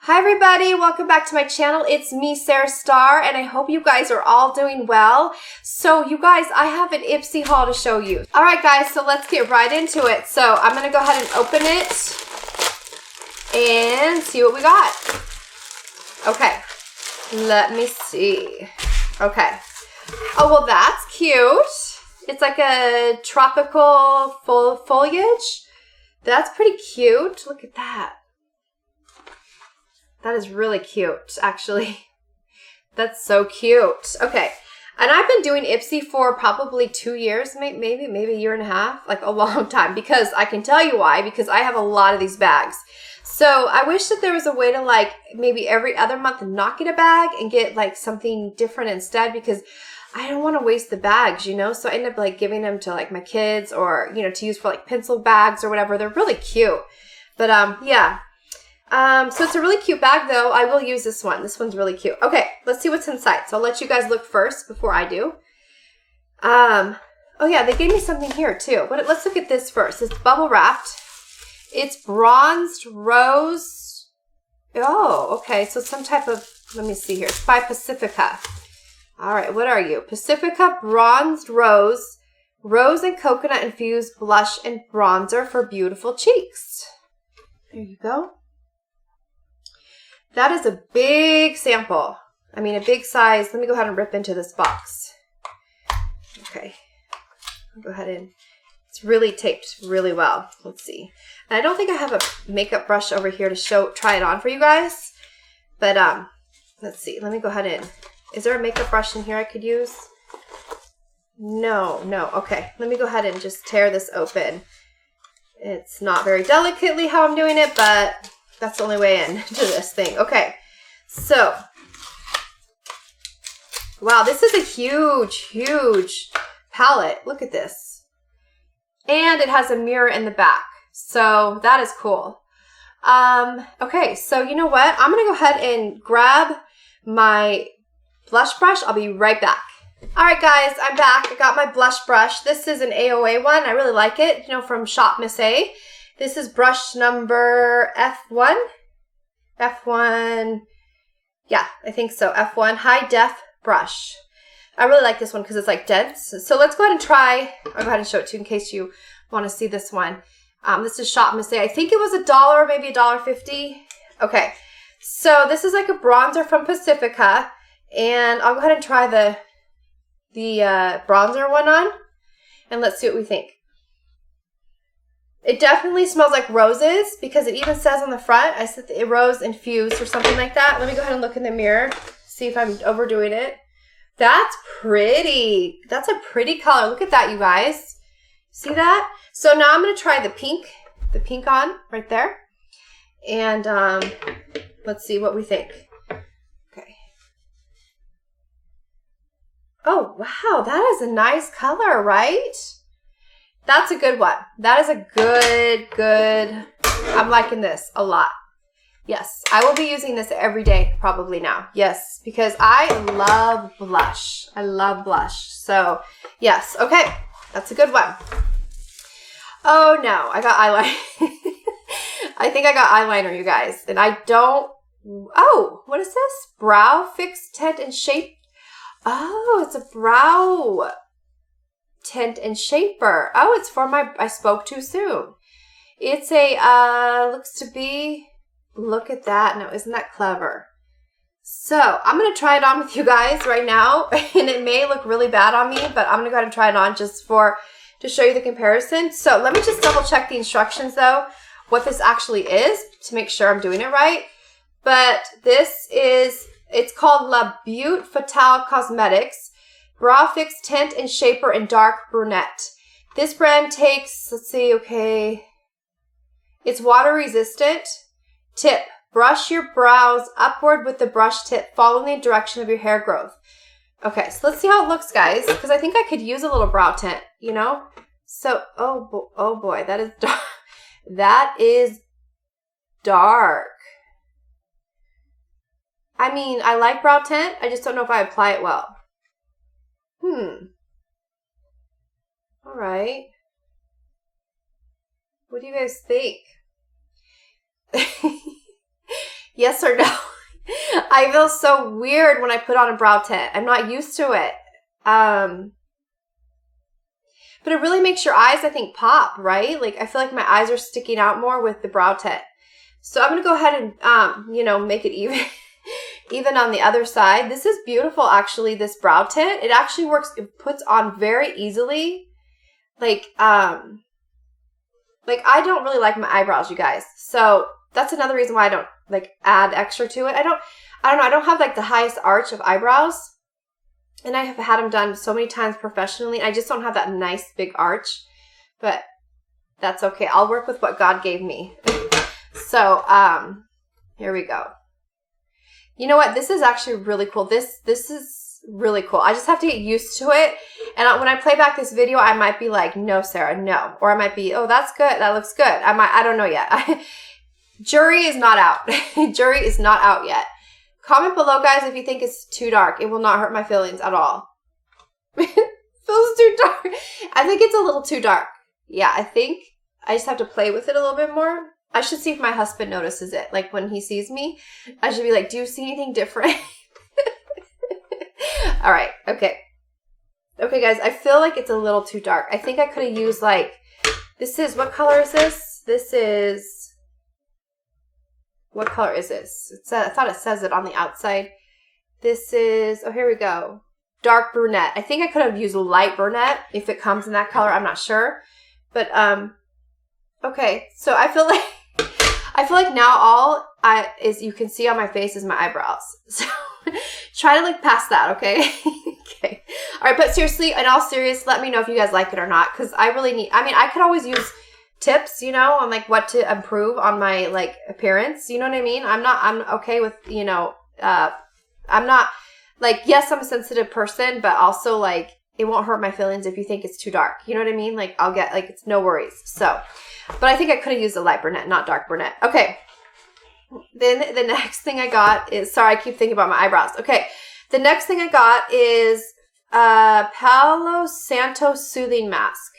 Hi everybody, welcome back to my channel. It's me, MESARASTARR, and I hope you guys are all doing well. So you guys, I have an Ipsy haul to show you. All right guys, so let's get right into it. So I'm gonna go ahead and open it and see what we got. Okay, let me see. Okay. Oh, well that's cute. It's like a tropical full foliage. That's pretty cute. Look at that. That is really cute, actually. That's so cute. Okay, and I've been doing Ipsy for probably 2 years, maybe a year and a half, like a long time, because I can tell you why, because I have a lot of these bags. So I wish that there was a way to like maybe every other month not get a bag and get like something different instead, because I don't want to waste the bags, you know? So I end up like giving them to like my kids or, you know, to use for like pencil bags or whatever. They're really cute. But yeah. So it's a really cute bag though. I will use this one. This one's really cute. Okay, let's see what's inside. So I'll let you guys look first before I do. Oh yeah, they gave me something here too. But let's look at this first. It's bubble wrapped. It's bronzed rose. Oh, okay. So some type of, let me see here. It's by Pacifica. All right, what are you? Pacifica bronzed rose. Rose and coconut infused blush and bronzer for beautiful cheeks. There you go. That is a big sample. I mean, a big size. Let me go ahead and rip into this box. Okay. I'll go ahead and, it's really taped really well. Let's see. And I don't think I have a makeup brush over here to try it on for you guys. But let's see. Let me go ahead and, is there a makeup brush in here I could use? No. Okay. Let me go ahead and just tear this open. It's not very delicately how I'm doing it, but that's the only way into this thing. Okay, so, wow, this is a huge palette. Look at this. And it has a mirror in the back. So that is cool. Okay, so you know what? I'm going to go ahead and grab my blush brush. I'll be right back. All right, guys, I'm back. I got my blush brush. This is an AOA one. I really like it, you know, from Shop Miss A. This is brush number F1. F1, yeah, I think so. F1, high def brush. I really like this one because it's like dense. So let's go ahead and try. I'll go ahead and show it to you in case you want to see this one. This is Shop Miss A. I think it was $1, maybe $1.50. Okay, so this is like a bronzer from Pacifica. And I'll go ahead and try the bronzer one on. And let's see what we think. It definitely smells like roses because it even says on the front, I said it rose infused or something like that. Let me go ahead and look in the mirror, see if I'm overdoing it. That's pretty. That's a pretty color. Look at that, you guys. See that? So now I'm going to try the pink on right there. And let's see what we think. Okay. Oh, wow. That is a nice color, right? That's a good one. That is a good. I'm liking this a lot. Yes, I will be using this every day probably now. Yes, because I love blush. I love blush. So, yes. Okay, that's a good one. Oh, no. I got eyeliner. I think I got eyeliner, you guys. And I don't... Oh, what is this? Brow Fix Tint and Shape. Oh, it's a brow tint and shaper. Oh, it's for my, I spoke too soon. It's a, looks to be, look at that. Now, isn't that clever? So, I'm going to try it on with you guys right now. And it may look really bad on me, but I'm going to go ahead and try it on just to show you the comparison. So, let me just double check the instructions though, what this actually is to make sure I'm doing it right. But this is, it's called La Butte Fatale Cosmetics. Brow Fix Tint and Shaper in Dark Brunette. This brand takes, let's see, okay. It's water resistant. Tip, brush your brows upward with the brush tip following the direction of your hair growth. Okay, so let's see how it looks, guys, because I think I could use a little brow tint, you know? So, oh boy, that is dark. That is dark. I mean, I like brow tint. I just don't know if I apply it well. All right. What do you guys think? Yes or no? I feel so weird when I put on a brow tint. I'm not used to it. But it really makes your eyes, I think, pop, right? Like, I feel like my eyes are sticking out more with the brow tint. So I'm going to go ahead and, you know, make it even, even on the other side. This is beautiful, actually, this brow tint. It actually works, it puts on very easily. Like I don't really like my eyebrows, you guys. So that's another reason why I don't, like, add extra to it. I don't know. I don't have, like, the highest arch of eyebrows. And I have had them done so many times professionally. I just don't have that nice big arch. But that's okay. I'll work with what God gave me. So, here we go. You know what? This is actually really cool. This is really cool. I just have to get used to it. And when I play back this video, I might be like, no, Sarah, no. Or I might be, oh, that's good. That looks good. I don't know yet. Jury is not out. Jury is not out yet. Comment below, guys, if you think it's too dark. It will not hurt my feelings at all. It feels too dark. I think it's a little too dark. Yeah, I think I just have to play with it a little bit more. I should see if my husband notices it. Like, when he sees me, I should be like, do you see anything different? All right. Okay. Okay, guys, I feel like it's a little too dark. I think I could have used, like, what color is this? This is... What color is this? I thought it says it on the outside. This is, oh, here we go. Dark brunette. I think I could have used light brunette if it comes in that color. I'm not sure. But, okay. So I feel like now all you can see on my face is my eyebrows. So try to look past that, okay? Okay. All right, but seriously, in all seriousness, let me know if you guys like it or not, because I really need, I could always use tips, you know, on like what to improve on my like appearance. You know what I mean? I'm okay with, you know, I'm not like, yes, I'm a sensitive person, but also like it won't hurt my feelings if you think it's too dark. You know what I mean? Like I'll get like, it's no worries. So, but I think I could have used a light brunette, not dark brunette. Okay. Then the next thing I got is, sorry, I keep thinking about my eyebrows. Okay. The next thing I got is Palo Santo Soothing Mask.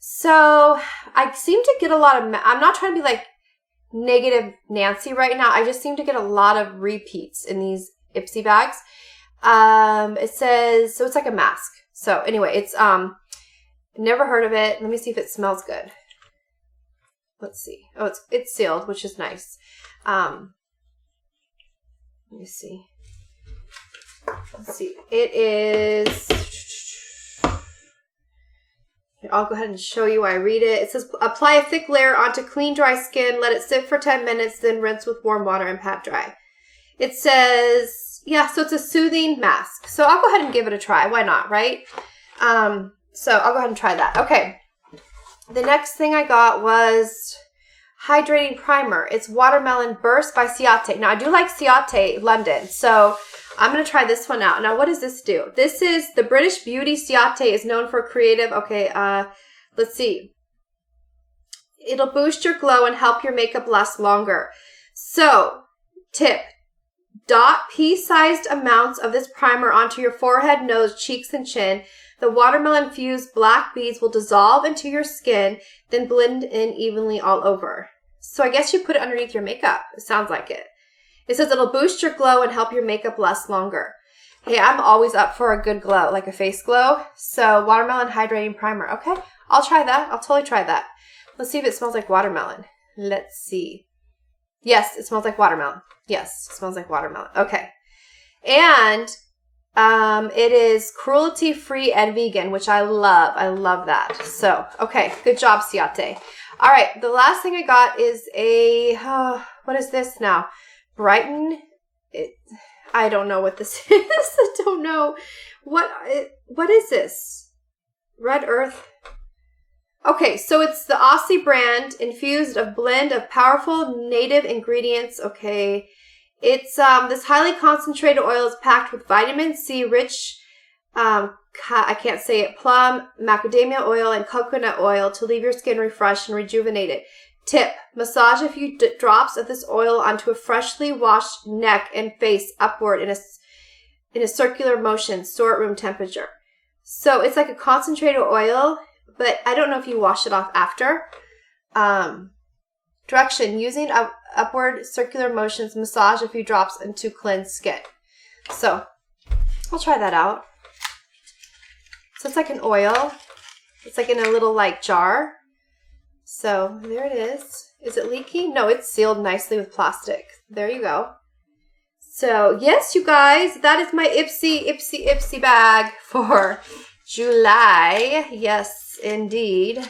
So I seem to get a lot of, I'm not trying to be like negative Nancy right now. I just seem to get a lot of repeats in these Ipsy bags. It says, so it's like a mask. So anyway, it's, never heard of it. Let me see if it smells good. Let's see. Oh, it's sealed, which is nice. Let me see. Let's see. It is, I'll go ahead and show you why I read it. It says, apply a thick layer onto clean, dry skin. Let it sit for 10 minutes, then rinse with warm water and pat dry. It says, yeah, so it's a soothing mask. So I'll go ahead and give it a try. Why not, right? So I'll go ahead and try that. Okay. The next thing I got was hydrating primer. It's Watermelon Burst by Ciate. Now, I do like Ciate London, so I'm going to try this one out. Now, what does this do? This is the British beauty. Ciate is known for creative. Okay, let's see. It'll boost your glow and help your makeup last longer. So, tip. Dot pea-sized amounts of this primer onto your forehead, nose, cheeks, and chin. The watermelon-fused black beads will dissolve into your skin, then blend in evenly all over. So I guess you put it underneath your makeup. It sounds like it. It says it'll boost your glow and help your makeup last longer. Hey, I'm always up for a good glow, like a face glow. So watermelon hydrating primer. Okay, I'll try that. I'll totally try that. Let's see if it smells like watermelon. Let's see. Yes, it smells like watermelon. Yes, it smells like watermelon. Okay. And it is cruelty-free and vegan, which I love. I love that. So, okay. Good job, Ciate. All right. The last thing I got is a, what is this now? Brighten. I don't know what this is. I don't know. What is this? Red Earth. Okay, so it's the Aussie brand, infused a blend of powerful native ingredients. Okay. It's, this highly concentrated oil is packed with vitamin C rich, I can't say it, plum, macadamia oil, and coconut oil to leave your skin refreshed and rejuvenated. Tip, massage a few drops of this oil onto a freshly washed neck and face upward in a circular motion, store at room temperature. So it's like a concentrated oil, but I don't know if you wash it off after. Direction, using upward circular motions, massage a few drops into cleansed skin. So I'll try that out. So it's like an oil. It's like in a little like jar. So there it is. Is it leaking? No, it's sealed nicely with plastic. There you go. So yes, you guys, that is my Ipsy bag for July. Yes, indeed.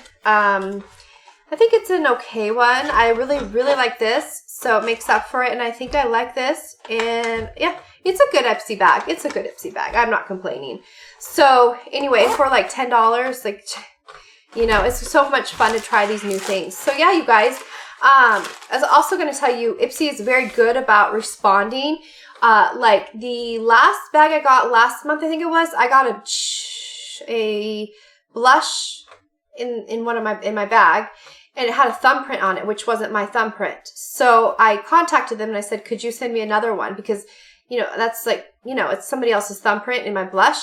I think it's an okay one. I really like this, so it makes up for it, and I think I like this. And yeah, it's a good Ipsy bag. It's a good Ipsy bag. I'm not complaining. So anyway, for like $10, like, you know, it's so much fun to try these new things. So yeah, you guys, I was also going to tell you, Ipsy is very good about responding. Like the last bag I got last month, I think it was, I got a blush in my bag, and it had a thumbprint on it, which wasn't my thumbprint. So I contacted them and I said, could you send me another one? Because, you know, that's like, you know, it's somebody else's thumbprint in my blush.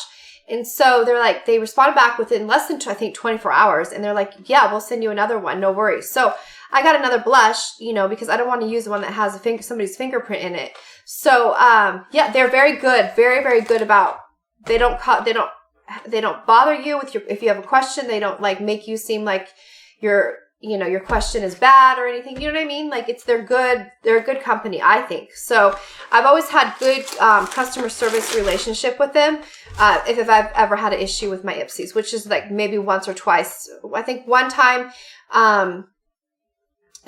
And so they're like, they responded back within less than, I think, 24 hours. And they're like, yeah, we'll send you another one. No worries. So I got another blush, you know, because I don't want to use one that has somebody's fingerprint in it. So, yeah, they're very good. Very good about, they don't bother you with if you have a question. They don't like make you seem like your question is bad or anything. You know what I mean? Like they're a good company, I think. So I've always had good customer service relationship with them. If I've ever had an issue with my Ipsys, which is like maybe once or twice. I think one time, I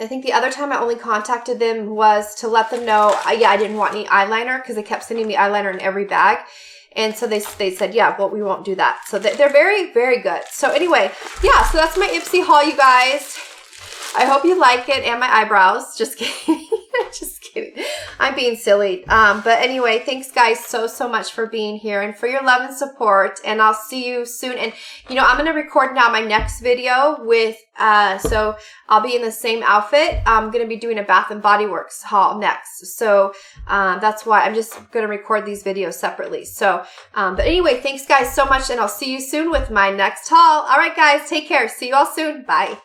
think the other time I only contacted them was to let them know, yeah, I didn't want any eyeliner because they kept sending me eyeliner in every bag. And so they said, yeah, well, we won't do that. So they're very good. So anyway, yeah, so that's my Ipsy haul, you guys. I hope you like it, and my eyebrows. Just kidding. Just kidding. I'm being silly. But anyway, thanks guys so much for being here and for your love and support. And I'll see you soon. And you know, I'm going to record now my next video with, so I'll be in the same outfit. I'm going to be doing a Bath and Body Works haul next. So that's why I'm just going to record these videos separately. So, but anyway, thanks guys so much. And I'll see you soon with my next haul. All right, guys, take care. See you all soon. Bye.